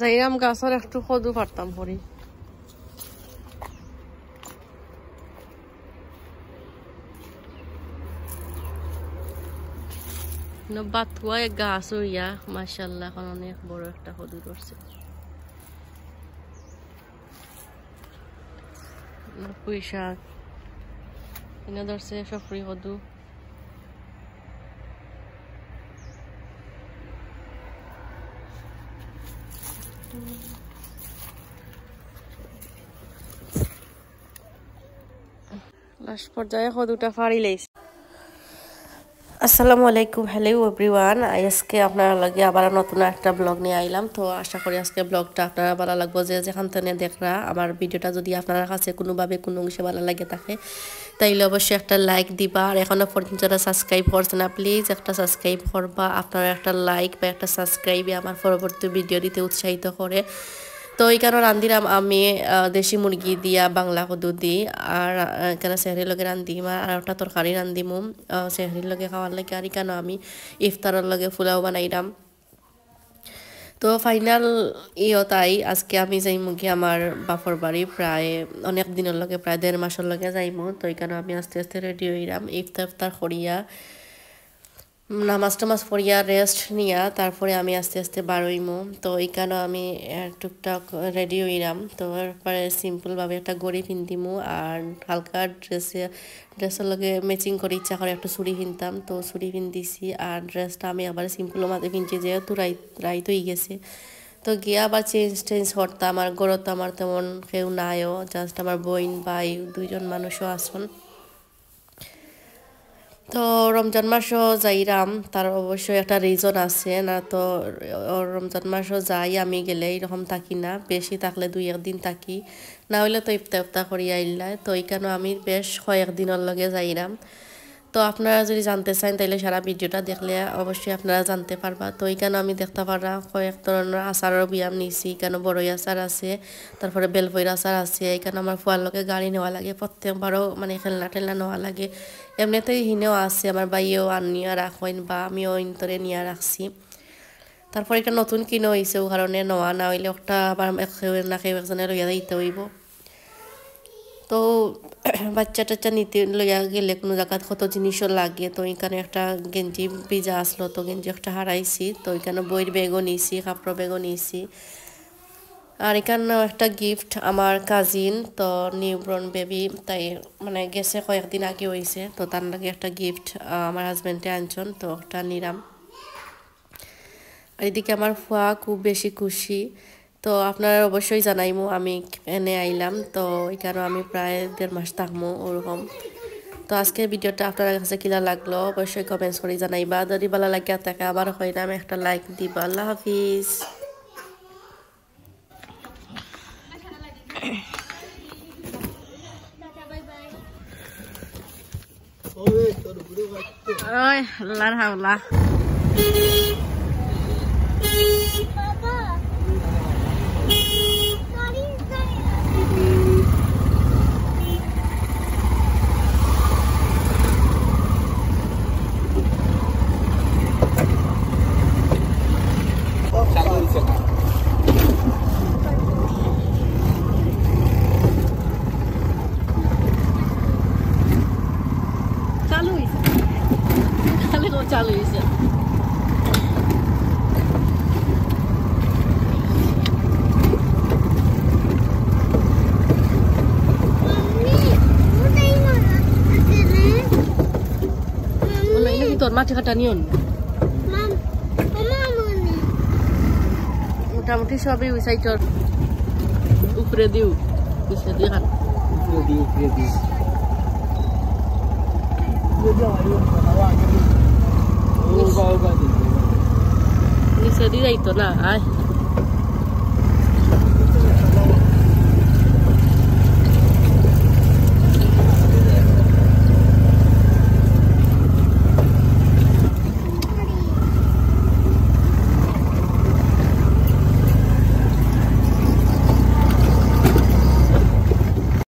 যাইরাম গাছের একটু খদু পারতাম করি বাতুয়া গাছ হইয়া মাশাআল্লাহ এখন অনেক বড় একটা খদু ধরছে পুঁই শাক এনে ধরছে সফরি খদু লাস্ট পর্যায়ে খদুটা ফাড়ি লাইছে আসসালামু আলাইকুম হ্যালো এভরিওয়ান আজকে আপনারা লাগে আবার নতুন একটা ব্লগ নিয়ে আইলাম তো আশা করি আজকে ব্লগটা আপনারা ভালো লাগবে যে যেখান থেকে দেখরা আমার ভিডিওটা যদি আপনার কাছে কোনোভাবে কোনো অংশে ভালো লাগে থাকে তাইলে অবশ্যই একটা লাইক দিবা আর এখনো পর্যন্ত যারা সাবস্ক্রাইব করছেন না প্লিজ একটা সাবস্ক্রাইব করবা আপনারা একটা লাইক বা একটা সাবস্ক্রাইবে আমার পরবর্তী ভিডিও দিতে উৎসাহিত করে তো এই কারণে রান্ধিলাম আমি দেশি মুরগি দিয়া বাংলা কদু দি আর এখানে সেহরির লগে রান্ধিম আর একটা তরকারি রান্ধিমু সেহরির লগে খাওয়ার লাগে আর কেন আমি ইফতারের লগে পোলাও বানাইলাম তো ফাইনাল তাই আজকে আমি যাইমু কি আমার বাপর বাড়ি প্রায় অনেক দিনের লগে প্রায় 1.5 মাসের লগে যাইমু তো এই কারণে আমি আস্তে আস্তে রেডি হইলাম ইফতার করিয়া নামাজ টামাজ পড়িয়া রেস্ট নিয়া তারপরে আমি আস্তে আস্তে বারোইমু তো এইখানে আমি টুকটাক রেডি হইলাম তো এরপরে সিম্পলভাবে একটা গড়ি পিন্ধিমু আর হালকা ড্রেসের লগে ম্যাচিং করে ইচ্ছা করে একটা চুড়ি পিনতাম তো চুড়ি পিন্ধিছি আর ড্রেসটা আমি আবার সিম্পলের মাঝে পিনছি যেহেতু রাইত হয়ে গেছে তো গিয়ে আবার চেঞ্জ করতাম আর গড়ত আমার তেমন কেউ নাইও জাস্ট আমার বোন ভাই 2জন মানুষও আসুন তো রমজান মাসও যাইরাম তার অবশ্যই একটা রিজন আছে না তো রমজান মাসও যাই আমি গেলে এরকম থাকি না বেশি থাকলে 2-1 দিন থাকি না হইলে তো ইফতার করিয়া আইলাই তো এইখানে আমি বেশ কয়েকদিনের লগে যাইরাম তো আপনারা যদি জানতে চান তাইলে সারা ভিডিওটা দেখলে অবশ্যই আপনারা জানতে পারবা তো এইখানে আমি দেখতে পারা কয়েক ধরনের আচারের বিয়াম নিছি এখানে বড়ই আচার আছে তারপরে বেলফইর আচার আছে এখানে আমার ফুয়ার লগে গাড়ি নেওয়া লাগে প্রত্যেকবারও মানে খেলনা টেলনা নেওয়া লাগে এমনিতেই হিনেও আছে আমার বাইয়েও আনিয়া রাখেন বা আমিও ইন্তরে নিয়ে রাখছি তারপর এটা নতুন কিনে হয়েছে ও কারণে নেওয়া না হইলে একটা আবার না কেউ একজনে লইয়া দিতে হইব তো বাচ্চা টাচ্চা নিতে লইয়া গেলে কোনো জায়গায় কত জিনিসও লাগে তো এখানে একটা গেঞ্জি ভিজা আসলো তো গেঞ্জি একটা হারাইছি তো এখানে বইয়ের ব্যাগও নিয়েছি কাপড় ব্যাগও নিয়েছি আর এখানে একটা গিফট আমার কাজিন তো নিউবর্ন বেবি তাই মানে গেছে কয়েকদিন আগে হয়েছে তো তার লাগে একটা গিফট আমার হাজব্যান্ডে আনছেন তো একটা নিলাম আর এদিকে আমার ফুয়া খুব বেশি খুশি তো আপনারা অবশ্যই জানাইমু আমি এনে আইলাম তো এখানে আমি প্রায় 1.5 মাস থাকবো ওরকম তো আজকের ভিডিওটা আপনার কাছে কিলা লাগলো অবশ্যই কমেন্টস করে জানাইবা যদি ভালো লাগে থাকে আবার হইলাম একটা লাইক দিবা আল্লাহ হাফিজ ওই আল্লাহর হাওলা চালু হয়েছে তোর মাটি কাটা নিও মোটামুটি সবই ওই সাইডর উপরে দিও পিছিয়ে দিয়ে খান নিচে দিয়ে যাইতো না আয়